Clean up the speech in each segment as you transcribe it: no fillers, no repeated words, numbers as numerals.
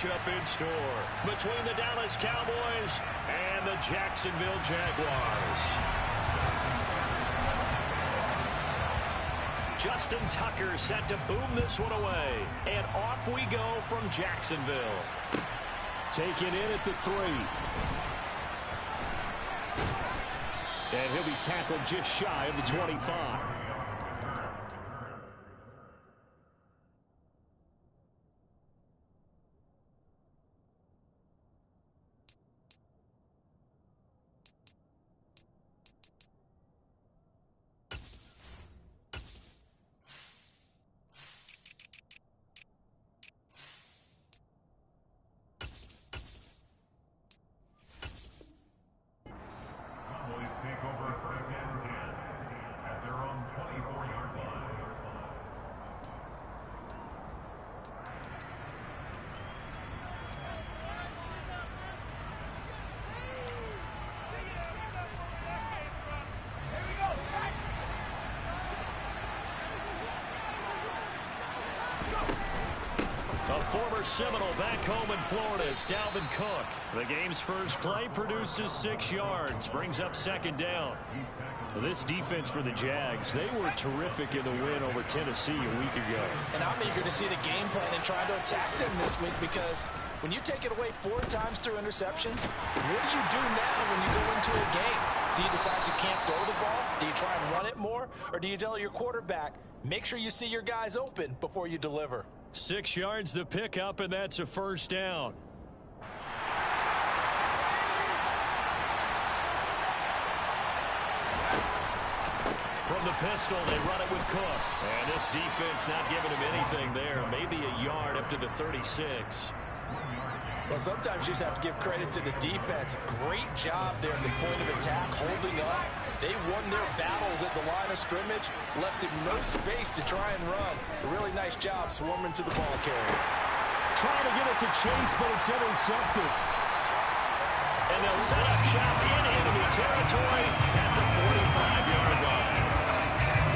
Up in store between the Dallas Cowboys and the Jacksonville Jaguars. Justin Tucker set to boom this one away. And off we go from Jacksonville. Taken in at the 3. And he'll be tackled just shy of the 25. Former Seminole back home in Florida. It's Dalvin Cook. The game's first play produces 6 yards. Brings up 2nd down. This defense for the Jags, they were terrific in the win over Tennessee a week ago. And I'm eager to see the game plan and try to attack them this week, because when you take it away 4 times through interceptions, what do you do now when you go into a game? Do you decide you can't throw the ball? Do you try and run it more? Or do you tell your quarterback, make sure you see your guys open before you deliver? 6 yards the pickup, and that's a 1st down. From the pistol, they run it with Cook. And this defense not giving him anything there. Maybe a yard up to the 36. Well, sometimes you just have to give credit to the defense. Great job there at the point of attack, holding up. They won their battles at the line of scrimmage, left him no space to try and run. A really nice job swarming to the ball carrier. Trying to get it to Chase, but it's intercepted. And they'll set up shop in enemy territory at the 45-yard line.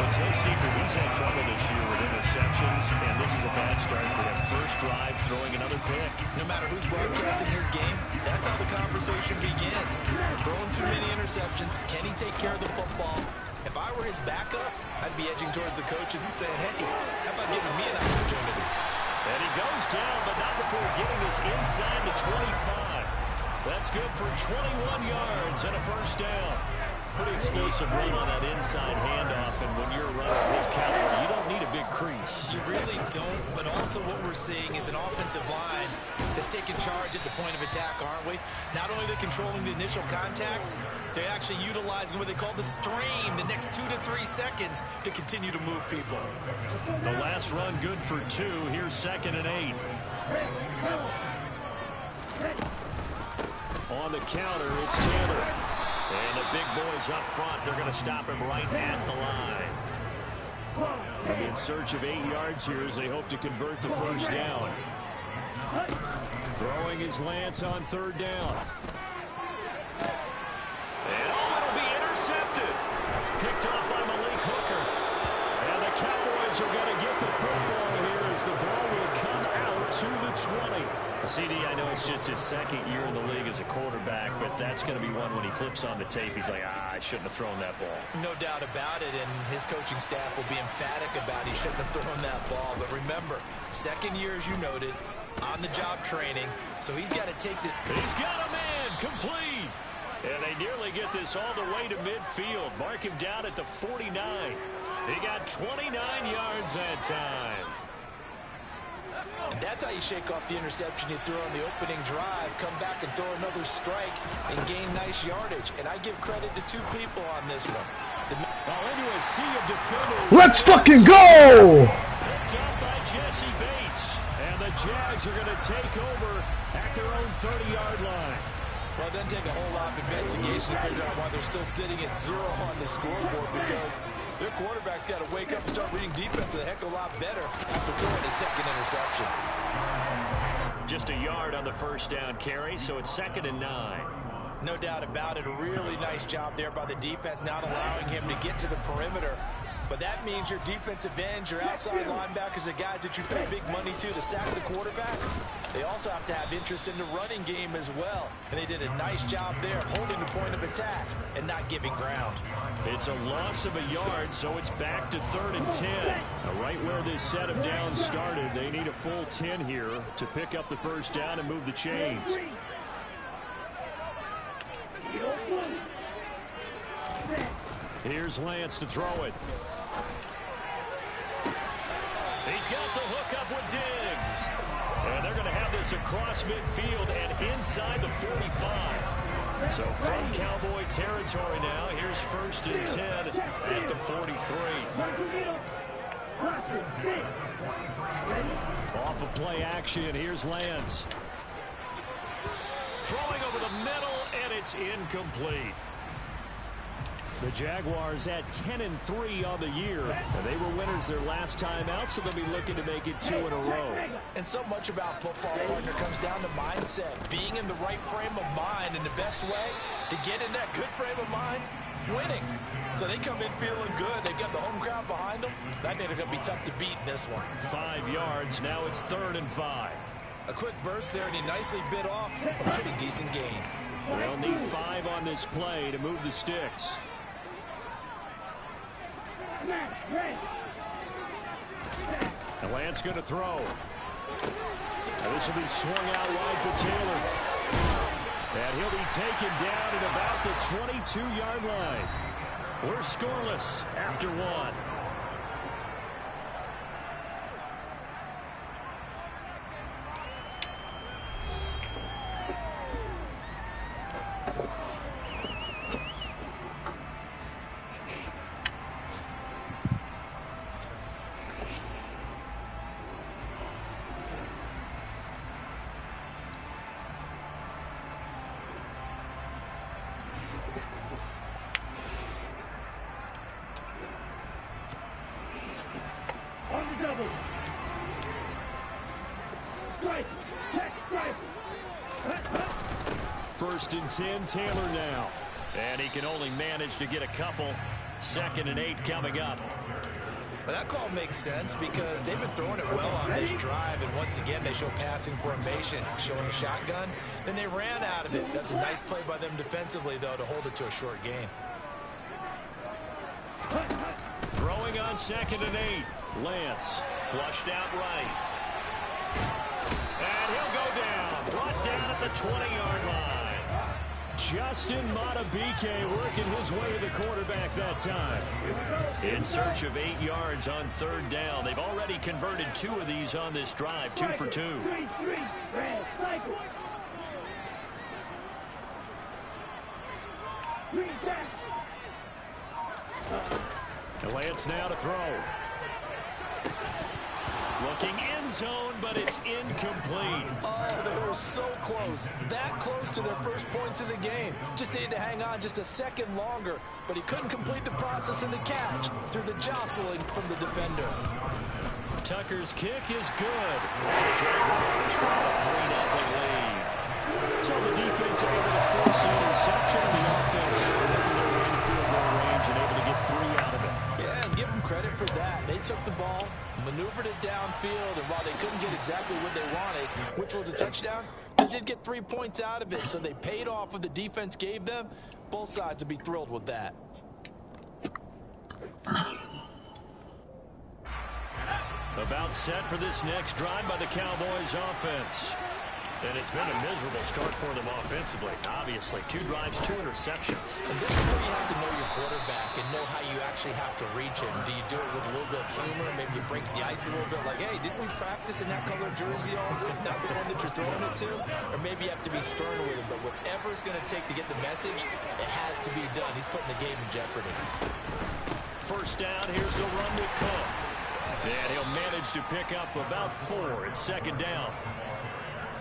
It's no secret he's had trouble this year with interceptions, and this is a bad start for him. First drive, throwing another pick. No matter who's broadcasting his game, that's how the conversation begins. Throwing too many interceptions. Can he take care of the football? If I were his backup, I'd be edging towards the coaches and saying, hey, how about giving me an opportunity? And he goes down, but not before getting this inside the 25. That's good for 21 yards and a 1st down. Pretty explosive run on that inside handoff, and when you're a runner of his caliber, you don't need a big crease. You really don't, but also what we're seeing is an offensive line that's taking charge at the point of attack, aren't we? Not only are they controlling the initial contact, they're actually utilizing what they call the strain, the next 2 to 3 seconds, to continue to move people. The last run good for 2. Here's 2nd and 8. On the counter, it's Taylor. And the big boys up front, they're going to stop him right at the line. In search of 8 yards here as they hope to convert the 1st down. Throwing his Lance on 3rd down. And it'll be intercepted. Picked off by Malik Hooker. And the Cowboys are going to get the football here as the ball will come out to the 20. CD, I know it's just his 2nd year in the league as a quarterback, but that's going to be one when he flips on the tape, he's like, I shouldn't have thrown that ball. No doubt about it, and his coaching staff will be emphatic about he shouldn't have thrown that ball. But remember, 2nd year, as you noted, on-the-job training, so he's got to take this. He's got a man, complete. And they nearly get this all the way to midfield. Mark him down at the 49. He got 29 yards that time. And that's how you shake off the interception you threw on the opening drive, come back and throw another strike and gain nice yardage. And I give credit to 2 people on this one. Into a sea of defenders. Let's fucking go! Picked up by Jesse Bates. And the Jags are going to take over at their own 30-yard line. Well, it doesn't take a whole lot of investigation to figure out why they're still sitting at 0 on the scoreboard, because their quarterback's got to wake up and start reading defense a heck of a lot better after throwing his 2nd interception. Just a yard on the 1st down carry, so it's 2nd and 9. No doubt about it. A really nice job there by the defense, not allowing him to get to the perimeter. But that means your defensive ends, your outside linebackers, the guys that you pay big money to sack the quarterback, they also have to have interest in the running game as well. And they did a nice job there holding the point of attack and not giving ground. It's a loss of a yard, so it's back to 3rd and 10. Now, right where this set of downs started, they need a full 10 here to pick up the first down and move the chains. Here's Lance to throw it. He's got the hook up with Diggs. And they're going to have this across midfield and inside the 45. So from Cowboy territory now, here's 1st and 10 at the 43. Off of play action, here's Lance. Throwing over the middle, and it's incomplete. The Jaguars at 10-3 on the year. And they were winners their last time out, so they'll be looking to make it 2 in a row. And so much about football, partner, comes down to mindset. Being in the right frame of mind, and the best way to get in that good frame of mind, winning. So they come in feeling good. They've got the home crowd behind them. I think they're going to be tough to beat in this one. 5 yards. Now it's 3rd and 5. A quick burst there, and he nicely bit off a pretty decent gain. They'll need 5 on this play to move the sticks. And Lance going to throw. And this will be swung out wide for Taylor. And he'll be taken down at about the 22-yard line. We're scoreless after 1. First and 10, Taylor now. And he can only manage to get a couple. 2nd and 8 coming up. But that call makes sense because they've been throwing it well on this drive. And once again, they show passing formation, showing a shotgun. Then they ran out of it. That's a nice play by them defensively, though, to hold it to a short gain. Throwing on 2nd and 8. Lance flushed out right. And he'll go down. Brought down at the 20-yard line. Justin Matabike working his way to the quarterback that time. In search of 8 yards on 3rd down. They've already converted 2 of these on this drive. 2 for 2. And Lance now to throw. Looking end zone, but it's incomplete. Oh, they were so close. That close to their first points of the game. Just needed to hang on just a second longer, but he couldn't complete the process in the catch through the jostling from the defender. Tucker's kick is good. The Jaguars got a 3-0 lead. So the defense able to force the interception. The offense working their way to field goal range and able to get 3 out of it. Yeah, and give them credit for that. They took the ball, maneuvered it downfield, and while they couldn't get exactly what they wanted, which was a touchdown, they did get 3 points out of it, so they paid off what the defense gave them. Both sides would be thrilled with that. About set for this next drive by the Cowboys offense. And it's been a miserable start for them offensively. Obviously, 2 drives, 2 interceptions. And this is where you have to know your quarterback and know how you actually have to reach him. Do you do it with a little bit of humor? Maybe you break the ice a little bit like, hey, didn't we practice in that color jersey all week? Not the one that you're throwing it to? Or maybe you have to be stern with him. But whatever it's going to take to get the message, it has to be done. He's putting the game in jeopardy. First down, here's the run with Cook. And he'll manage to pick up about 4 at 2nd down.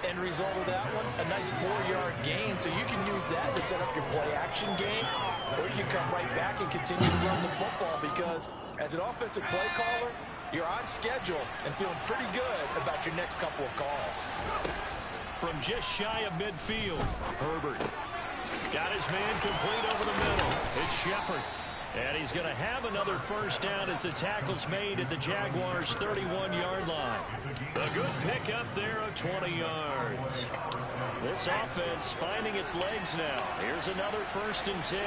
End result of that one, a nice 4-yard gain, so you can use that to set up your play-action game, or you can come right back and continue to run the football because as an offensive play caller, you're on schedule and feeling pretty good about your next couple of calls. From just shy of midfield, Herbert got his man complete over the middle. It's Shepard. And he's going to have another first down as the tackle's made at the Jaguars' 31-yard line. A good pickup there of 20 yards. This offense finding its legs now. Here's another 1st and 10.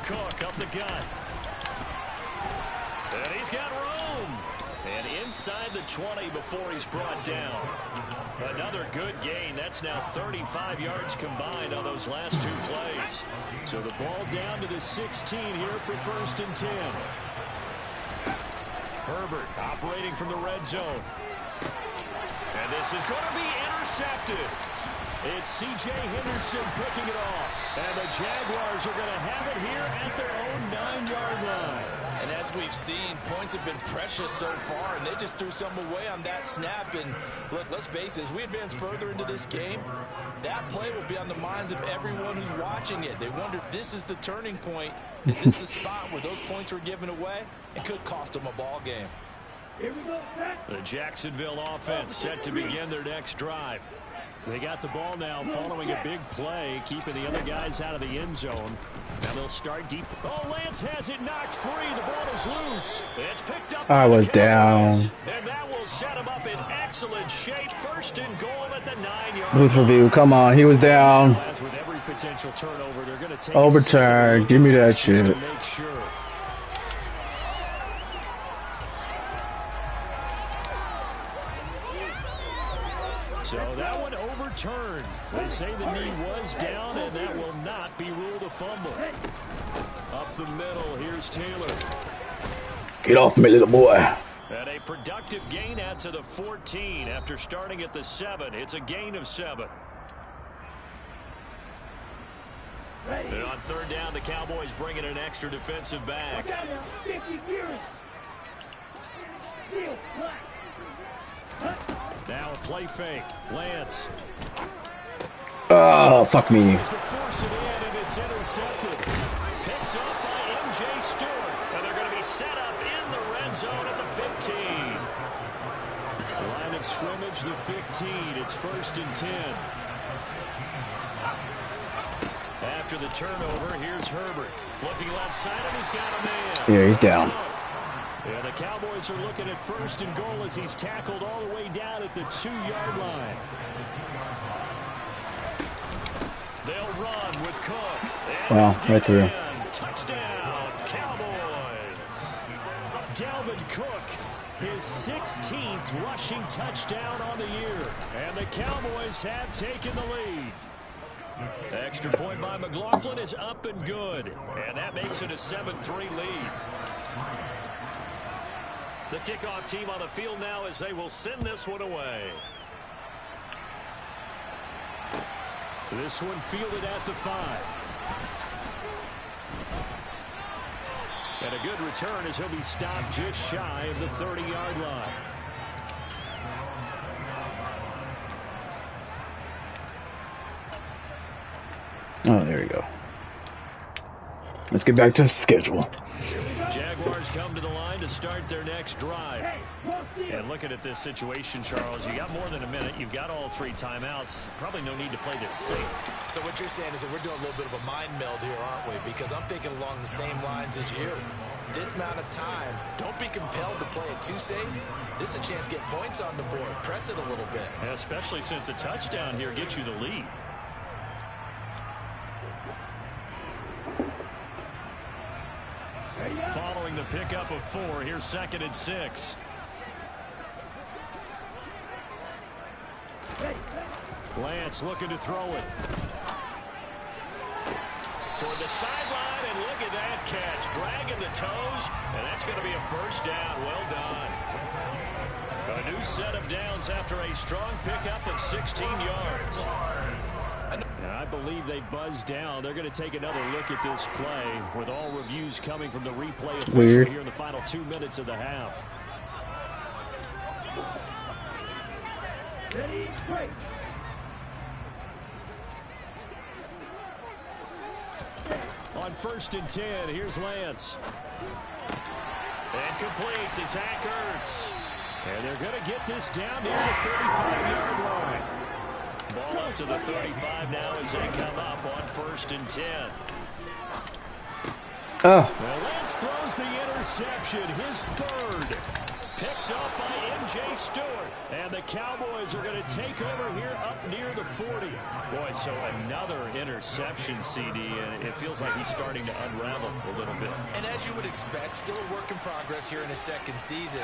Cook up the gut. And he's got room. And inside the 20 before he's brought down. Another good gain. That's now 35 yards combined on those last 2 plays. So the ball down to the 16 here for 1st and 10. Herbert operating from the red zone. And this is going to be intercepted. It's C.J. Henderson picking it off. And the Jaguars are going to have it here at their own 9-yard line. And as we've seen, points have been precious so far, and they just threw some away on that snap. And look, let's face it, as we advance further into this game, that play will be on the minds of everyone who's watching it. They wonder if this is the turning point. Is this the spot where those points were given away? It could cost them a ball game. The Jacksonville offense set to begin their next drive. They got the ball now following a big play, keeping the other guys out of the end zone. Now they'll start deep. Oh, Lance has it knocked free. The ball is loose. It's picked up. I was down. And that will set him up in excellent shape. 1st and goal at the 9-yard Booth review. Come on. He was down. As with every potential turnover, they're going to take Overturn. Give me that shit. to make sure. So that one overturned. They say the knee was down, and that will not be ruled a fumble. Up the middle, here's Taylor. Get off me, little boy. And a productive gain out to the 14 after starting at the 7. It's a gain of 7. And on 3rd down, the Cowboys bring in an extra defensive back. Now a play fake. Lance. Oh, fuck me. Tries to force it in, and it's intercepted. Picked up by M.J. Stewart. And they're going to be set up in the red zone at the 15. Line of scrimmage, the 15. It's 1st and 10. After the turnover, here's Herbert. Looking left side, and he's got a man. Yeah, he's down. Yeah, the Cowboys are looking at 1st and goal as he's tackled all the way down at the 2-yard line. They'll run with Cook. Wow, right through. Touchdown, Cowboys. Dalvin Cook, his 16th rushing touchdown on the year. And the Cowboys have taken the lead. Extra point by McLaughlin is up and good. And that makes it a 7-3 lead. The kickoff team on the field now as they will send this one away. This one fielded at the 5. And a good return as he'll be stopped just shy of the 30-yard line. Oh, there we go. Let's get back to the schedule. Jaguars come to the line to start their next drive. And looking at this situation, Charles, you got more than a minute. You've got all 3 timeouts. Probably no need to play this safe. So what you're saying is that we're doing a little bit of a mind meld here, aren't we? Because I'm thinking along the same lines as you. This amount of time, don't be compelled to play it too safe. This is a chance to get points on the board. Press it a little bit. Yeah, especially since a touchdown here gets you the lead. Following the pickup of 4, here's 2nd and 6. Lance looking to throw it. Toward the sideline, and look at that catch. Dragging the toes, and that's going to be a first down. Well done. A new set of downs after a strong pickup of 16 yards. And I believe they buzzed down. They're going to take another look at this play with all reviews coming from the replay official here in the final 2 minutes of the half. Ready, break. On 1st and 10, here's Lance. And complete to Zach Ertz. And they're going to get this down near the 35-yard line. Ball up to the 35 now as they come up on 1st and 10. Oh. Well, Lance throws the interception, his third. Picked up by M.J. Stewart. And the Cowboys are going to take over here up near the 40. Boy, so another interception, CD, and it feels like he's starting to unravel a little bit. And as you would expect, still a work in progress here in his second season.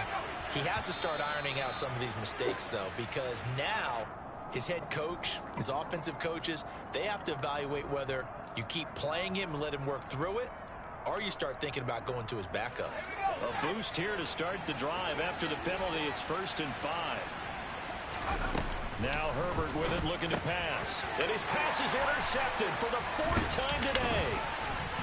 He has to start ironing out some of these mistakes, though, because now his head coach, his offensive coaches, they have to evaluate whether you keep playing him and let him work through it, or you start thinking about going to his backup. A boost here to start the drive. After the penalty, it's 1st and 5. Now Herbert with it, looking to pass. And his pass is intercepted for the 4th time today.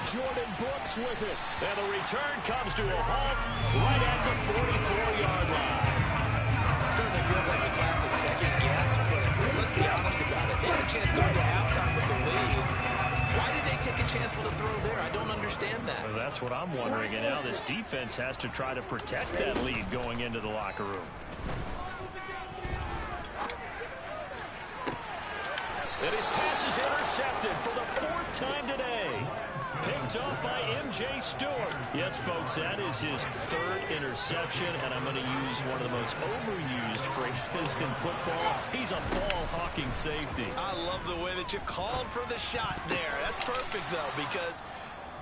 Jordan Brooks with it. And the return comes to a halt right at the 44-yard line. Certainly feels like the classic second guess, but let's be honest about it. They had a chance going to halftime with the lead. Why did they take a chance with a throw there? I don't understand that. Well, that's what I'm wondering. And now this defense has to try to protect that lead going into the locker room. And his pass is intercepted for the 4th time today. Picked up by M.J. Stewart. Yes, folks, that is his 3rd interception, and I'm going to use one of the most overused phrases in football. He's a ball-hawking safety. I love the way that you called for the shot there. That's perfect, though, because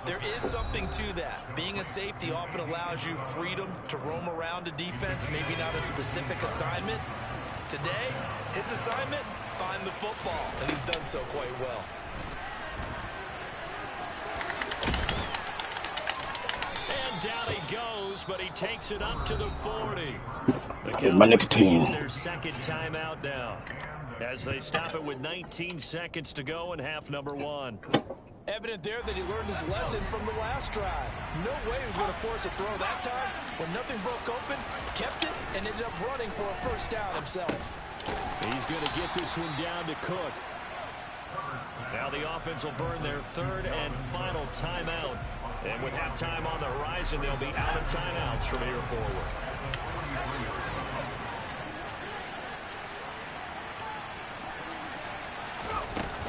there is something to that. Being a safety often allows you freedom to roam around a defense, maybe not a specific assignment. Today, his assignment, find the football, and he's done so quite well. And down he goes, but he takes it up to the 40. The My Cowboys nicotine. use their second timeout now as they stop it with 19 seconds to go in half number 1. Evident there that he learned his lesson from the last drive. No way he was going to force a throw that time. When nothing broke open, kept it, and ended up running for a 1st down himself. He's going to get this one down to Cook. Now the offense will burn their 3rd and final timeout. And with halftime on the horizon, they'll be out of timeouts from here forward.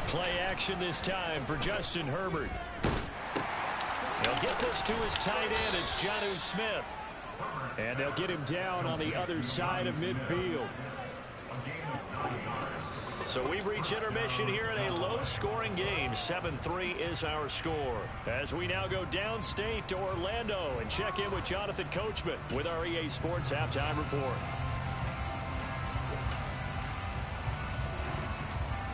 Play action this time for Justin Herbert. He'll get this to his tight end. It's Jonnu Smith. And they'll get him down on the other side of midfield. So we've reached intermission here in a low-scoring game. 7-3 is our score. As we now go downstate to Orlando and check in with Jonathan Coachman with our EA Sports Halftime Report.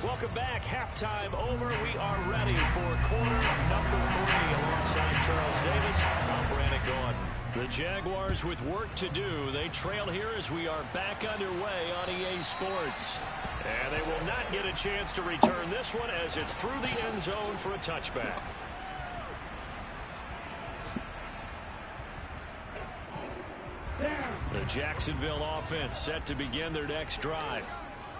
Welcome back. Halftime over. We are ready for quarter number 3 alongside Charles Davis. I'm Brandon Gordon. The Jaguars with work to do. They trail here as we are back underway on EA Sports. And they will not get a chance to return this one as it's through the end zone for a touchback. The Jacksonville offense set to begin their next drive.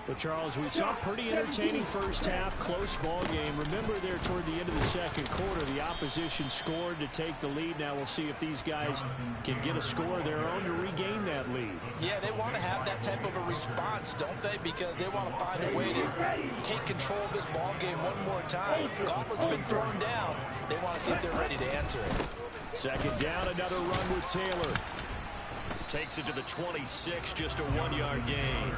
But, Charles, we saw a pretty entertaining first half, close ball game. Remember there toward the end of the second quarter, the opposition scored to take the lead. Now we'll see if these guys can get a score of their own to regain that lead. Yeah, they want to have that type of a response, don't they? Because they want to find a way to take control of this ball game one more time. Gauntlet's been thrown down. They want to see if they're ready to answer it. Second down, another run with Taylor. Takes it to the 26, just a 1-yard gain.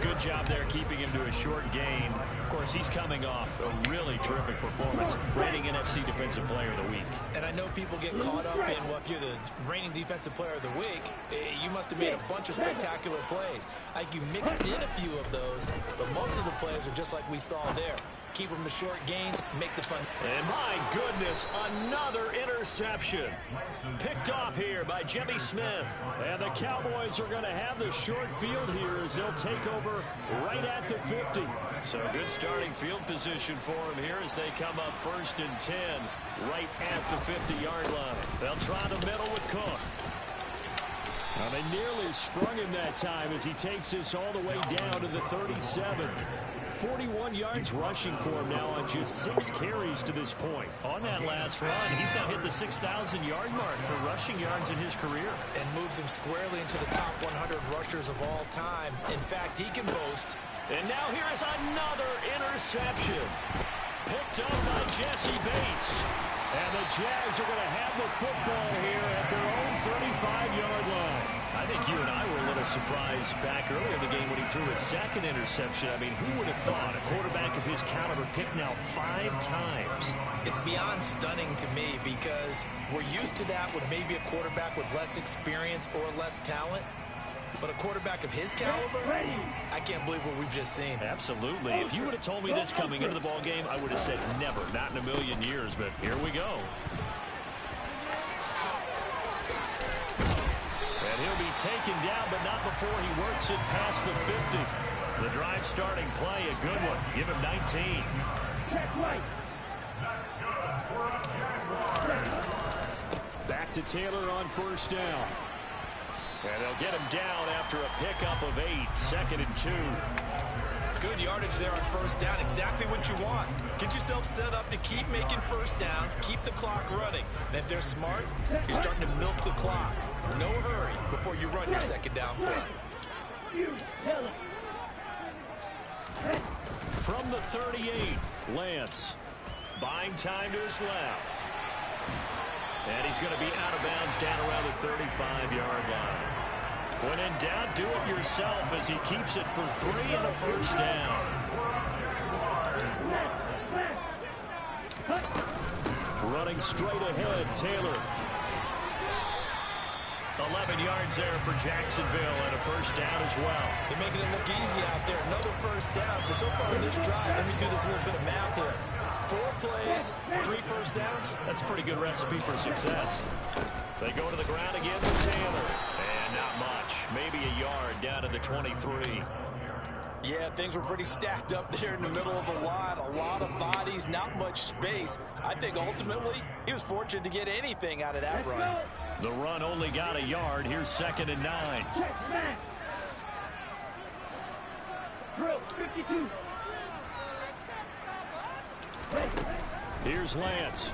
Good job there keeping him to a short gain. Of course, he's coming off a really terrific performance, reigning NFC Defensive Player of the Week. And I know people get caught up in, well, if you're the reigning Defensive Player of the Week, you must have made a bunch of spectacular plays. I think you mixed in a few of those, but most of the plays are just like we saw there. Keep them to short gains, make the fun. And my goodness, another interception. Picked off here by Jimmy Smith. And the Cowboys are going to have the short field here as they'll take over right at the 50. So good starting field position for them here as they come up 1st and 10 right at the 50-yard line. They'll try the middle with Cook. Now they nearly sprung him that time as he takes this all the way down to the 37. 41 yards rushing for him now on just 6 carries to this point. On that last run, he's now hit the 6,000-yard mark for rushing yards in his career. And moves him squarely into the top 100 rushers of all time. In fact, he can boast. And now here is another interception. Picked up by Jesse Bates. And the Jags are going to have the football here at their own 35-yard line. I think you and I were a little surprised back earlier in the game when he threw his second interception. I mean, who would have thought a quarterback of his caliber picked now 5 times? It's beyond stunning to me because we're used to that with maybe a quarterback with less experience or less talent. But a quarterback of his caliber, I can't believe what we've just seen. Absolutely. If you would have told me this coming into the ball game, I would have said never, not in a million years. But here we go. And he'll be taken down, but not before he works it past the 50. The drive starting play, a good one. Give him 19. Back to Taylor on first down. And they'll get him down after a pickup of 8, 2nd and 2. Good yardage there on first down. Exactly what you want. Get yourself set up to keep making first downs, keep the clock running. And if they're smart, you're starting to milk the clock. No hurry before you run your second down play. From the 38, Lance buying time to his left. And he's going to be out of bounds down around the 35-yard line. When in doubt, do it yourself as he keeps it for 3 and a first down. Running straight ahead, Taylor. 11 yards there for Jacksonville and a first down as well. They're making it look easy out there. Another first down. So far in this drive, let me do this little bit of math here. 4 plays, 3 first downs. That's a pretty good recipe for success. They go to the ground again with Taylor. And not much. Maybe a yard down to the 23. Yeah, things were pretty stacked up there in the middle of the line. A lot of bodies, not much space. I think ultimately he was fortunate to get anything out of that run. The run only got a yard. Here's 2nd and 9. Here's Lance.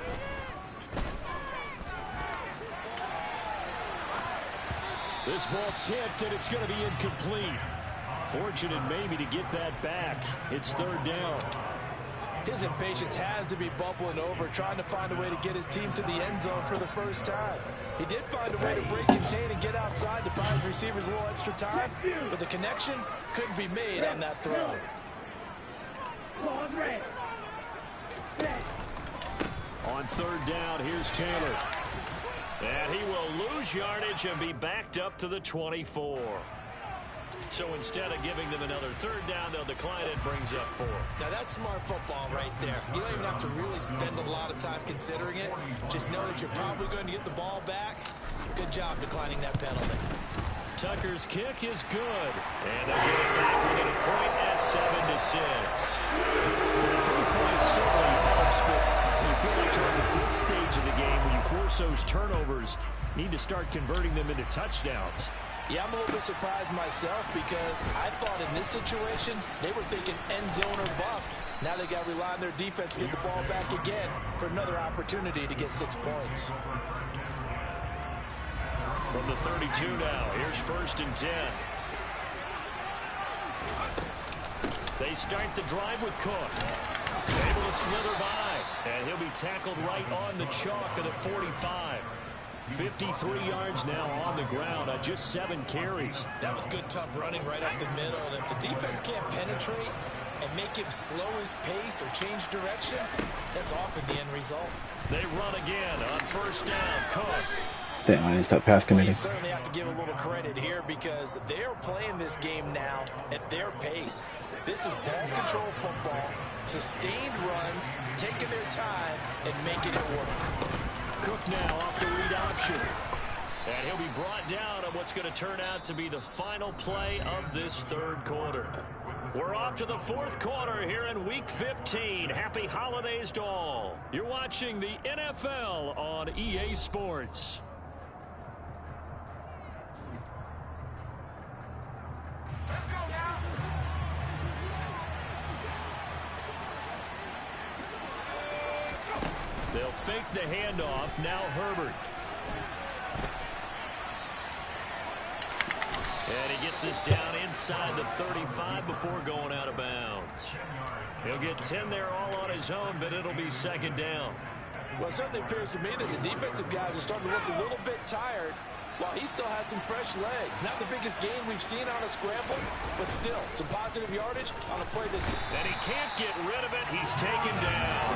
This ball tipped, and it's going to be incomplete. Fortunate maybe to get that back. It's 3rd down. His impatience has to be bubbling over, trying to find a way to get his team to the end zone for the first time. He did find a way to break contain and get outside to buy his receivers a little extra time, but the connection couldn't be made on that throw. On 3rd down, here's Taylor. And he will lose yardage and be backed up to the 24. So instead of giving them another 3rd down, they'll decline it, brings up 4. Now that's smart football right there. You don't even have to really spend a lot of time considering it. Just know that you're probably going to get the ball back. Good job declining that penalty. Tucker's kick is good. And they'll get it back within a point at 7-6. 3 points certainly helps, but you feel like Charles, at this stage of the game, when you force those turnovers, you need to start converting them into touchdowns. Yeah, I'm a little bit surprised myself because I thought in this situation they were thinking end zone or bust. Now they got to rely on their defense to get the ball back again for another opportunity to get 6 points. From the 32 now, here's 1st and 10. They start the drive with Cook. Able to slither by, and he'll be tackled right on the chalk of the 45. 53 yards now on the ground on just 7 carries. That was good, tough running right up the middle. And if the defense can't penetrate and make him slow his pace or change direction, that's often the end result. They run again on 1st down. Cook. Damn, I didn't stop pass committing. You certainly have to give a little credit here because they're playing this game now at their pace. This is ball control football, sustained runs, taking their time and making it work. Cook now off the read option. And he'll be brought down on what's going to turn out to be the final play of this 3rd quarter. We're off to the 4th quarter here in Week 15. Happy holidays to all. You're watching the NFL on EA Sports. They'll fake the handoff. Now Herbert. And he gets this down inside the 35 before going out of bounds. He'll get 10 there all on his own, but it'll be 2nd down. Well, it certainly appears to me that the defensive guys are starting to look a little bit tired while he still has some fresh legs. Not the biggest gain we've seen on a scramble, but still some positive yardage on a play that... And he can't get rid of it. He's taken down.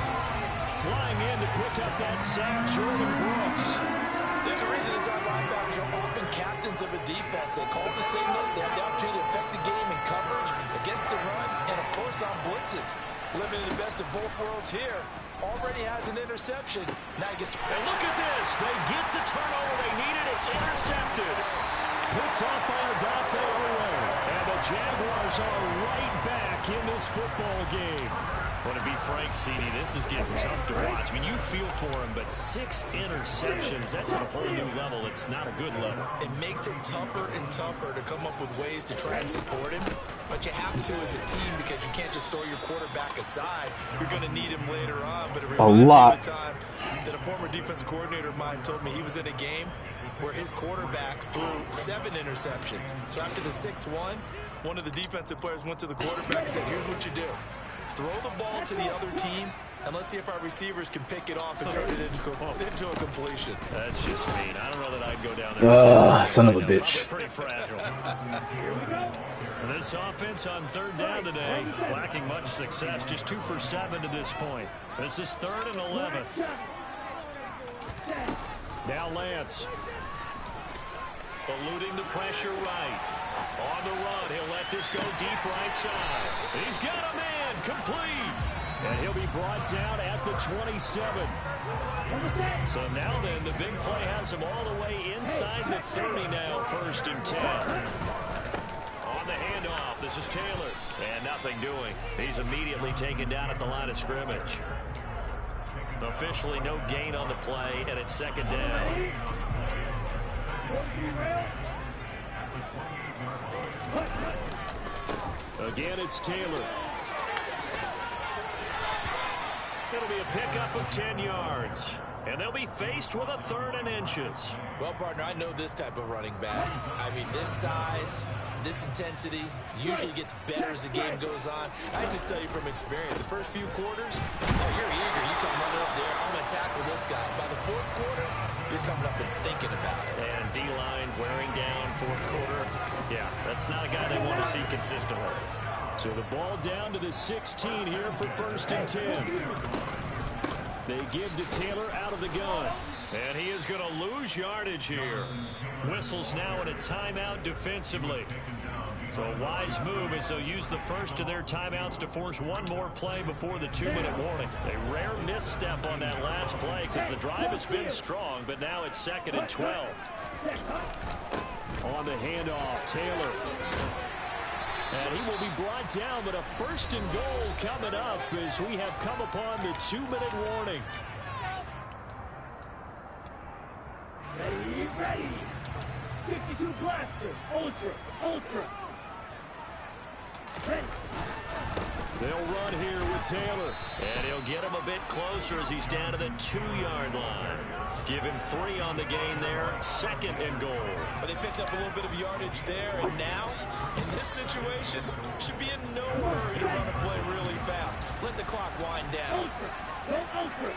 Flying in to pick up that sack, Jordan Brooks. There's a reason inside linebackers are often captains of a defense. They call the signals. They have the opportunity to affect the game in coverage, against the run, and, of course, on blitzes. Living in the best of both worlds here. Already has an interception. Now he gets to... And look at this. They get the turnover they needed. It's intercepted. Picked off by Odafe Owusu. And the Jaguars are right back in this football game. Well, to be frank, CD, this is getting tough to watch. I mean, you feel for him, but 6 interceptions, that's at a whole new level. It's not a good level. It makes it tougher and tougher to come up with ways to try and support him. But you have to as a team because you can't just throw your quarterback aside. You're going to need him later on. But it reminds me of the time that a former defense coordinator of mine told me he was in a game where his quarterback threw 7 interceptions. So after the 6th one of the defensive players went to the quarterback and said, here's what you do. Throw the ball to the other team, and let's see if our receivers can pick it off and turn it into a completion. That's just mean. I don't know that I'd go down there. Son of a bitch. Pretty fragile. And this offense on 3rd down today, lacking much success. Just 2 for 7 to this point. This is 3rd and 11. Now Lance. Eluding the pressure right. On the run, he'll let this go deep right side. He's got a man, complete. And he'll be brought down at the 27. So now then, the big play has him all the way inside the 30 now, 1st and 10. On the handoff, this is Taylor. And nothing doing. He's immediately taken down at the line of scrimmage. Officially no gain on the play, and it's 2nd down. Again, it's Taylor. It'll be a pickup of 10 yards. And they'll be faced with a 3rd and inches. Well, partner, I know this type of running back. I mean, this size, this intensity usually gets better as the game goes on. I just tell you from experience, the first few quarters, you're eager. You come running up there, I'm going to tackle this guy. By the 4th quarter, you're coming up and thinking about it. And D-line wearing down 4th quarter. Yeah, that's not a guy they want to see consistently. So the ball down to the 16 here for 1st and 10. They give to Taylor out of the gun. And he is going to lose yardage here. Whistles now in a timeout defensively. So a wise move as they'll use the first of their timeouts to force one more play before the 2-minute warning. A rare misstep on that last play because the drive has been strong, but now it's 2nd and 12. On the handoff, Taylor. And he will be brought down, but a 1st and goal coming up as we have come upon the 2-minute warning. Ready. 52 blaster. Ultra. Ready. They'll run here with Taylor. And he'll get him a bit closer as he's down to the 2-yard line. Give him 3 on the game there. 2nd and goal. But they picked up a little bit of yardage there, and now, in this situation, should be in no hurry to run a play really fast. Let the clock wind down. Ultra.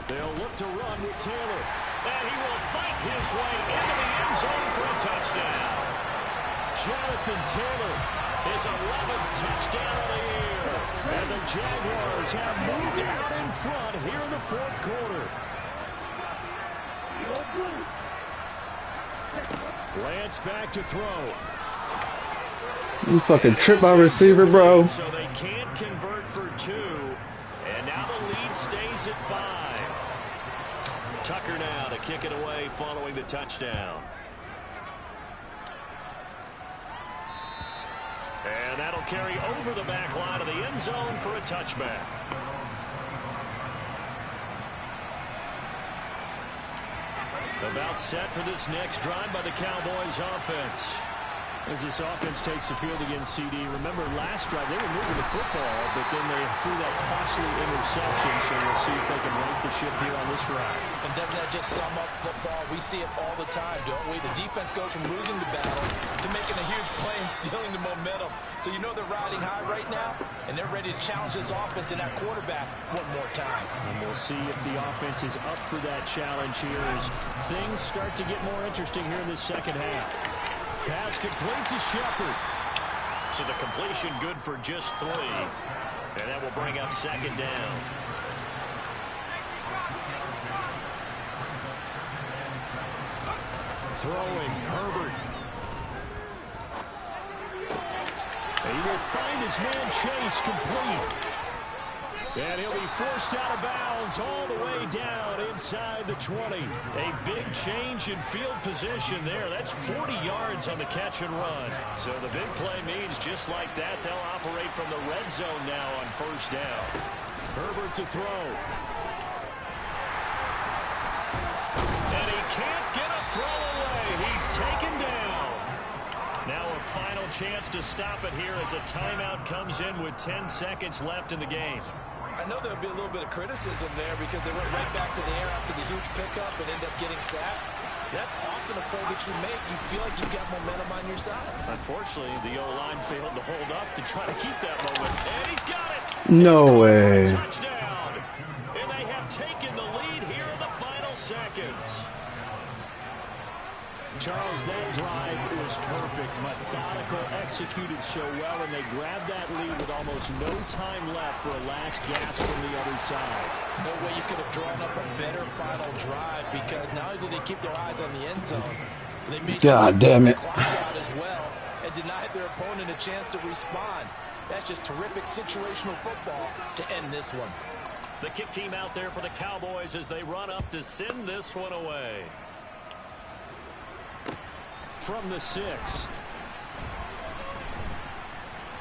They'll look to run with Taylor. And he will fight his way into the end zone for a touchdown. Jonathan Taylor, his 11th touchdown of the year. And the Jaguars have moved out in front here in the 4th quarter. Lance back to throw. You fucking trip my receiver, bro. So they can't convert for 2. And now the lead stays at 5. Tucker now to kick it away following the touchdown. And that'll carry over the back line of the end zone for a touchback. About set for this next drive by the Cowboys offense. As this offense takes the field against CD, remember last drive they were moving the football, but then they threw that costly interception, so we'll see if they can right the ship here on this drive. And doesn't that just sum up football? We see it all the time, don't we? The defense goes from losing the battle to making a huge play and stealing the momentum. So you know they're riding high right now, and they're ready to challenge this offense and that quarterback one more time. And we'll see if the offense is up for that challenge here as things start to get more interesting here in this second half. Pass complete to Shepard. So the completion good for just 3. And that will bring up second down. Throwing, Herbert. He will find his man Chase complete. And he'll be forced out of bounds all the way down inside the 20. A big change in field position there. That's 40 yards on the catch and run. So the big play means just like that, they'll operate from the red zone now on first down. Herbert to throw. And he can't get a throw away. He's taken down. Now a final chance to stop it here as a timeout comes in with 10 seconds left in the game. I know there'll be a little bit of criticism there because they went right back to the air after the huge pickup and ended up getting sacked. That's often a play that you make. You feel like you've got momentum on your side. Unfortunately, the O-line failed to hold up to try to keep that moment. And he's got it. No way. Touchdown. And they have taken the lead here in the final seconds. Charles, that drive was perfect, methodical, executed so well, and they grabbed that lead with almost no time left for a last gasp from the other side. No way you could have drawn up a better final drive because not only did they keep their eyes on the end zone, they made God damn it. the clock out as well and denied their opponent a chance to respond. That's just terrific situational football to end this one. The kick team out there for the Cowboys as they run up to send this one away. From the 6.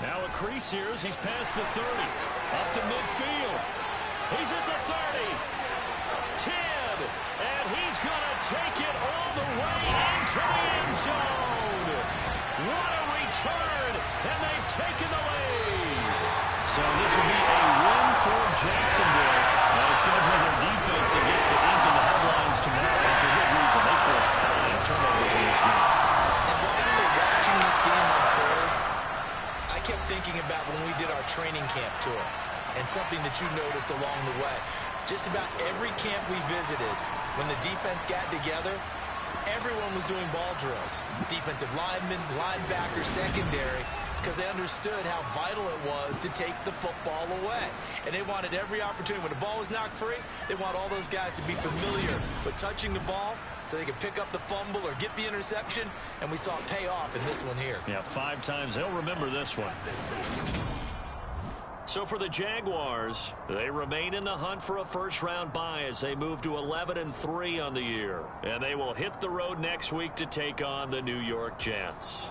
Now a crease here as he's past the 30. Up to midfield. He's at the 30. 10. And he's going to take it all the way into the end zone. What a return. And they've taken the lead. So this will be a win for Jacksonville. And it's going to be their defense that gets the ink in the headlines tomorrow. And for good reason. They forced 5 turnovers in this game. This game unfold, I kept thinking about when we did our training camp tour and something that you noticed along the way. Just about every camp we visited, when the defense got together, everyone was doing ball drills. Defensive linemen, linebackers, secondary, because they understood how vital it was to take the football away. And they wanted every opportunity. When the ball was knocked free, they want all those guys to be familiar with touching the ball so they could pick up the fumble or get the interception, and we saw it pay off in this one here. Yeah, 5 times. They'll remember this one. So for the Jaguars, they remain in the hunt for a first-round bye as they move to 11-3 on the year. And they will hit the road next week to take on the New York Jets.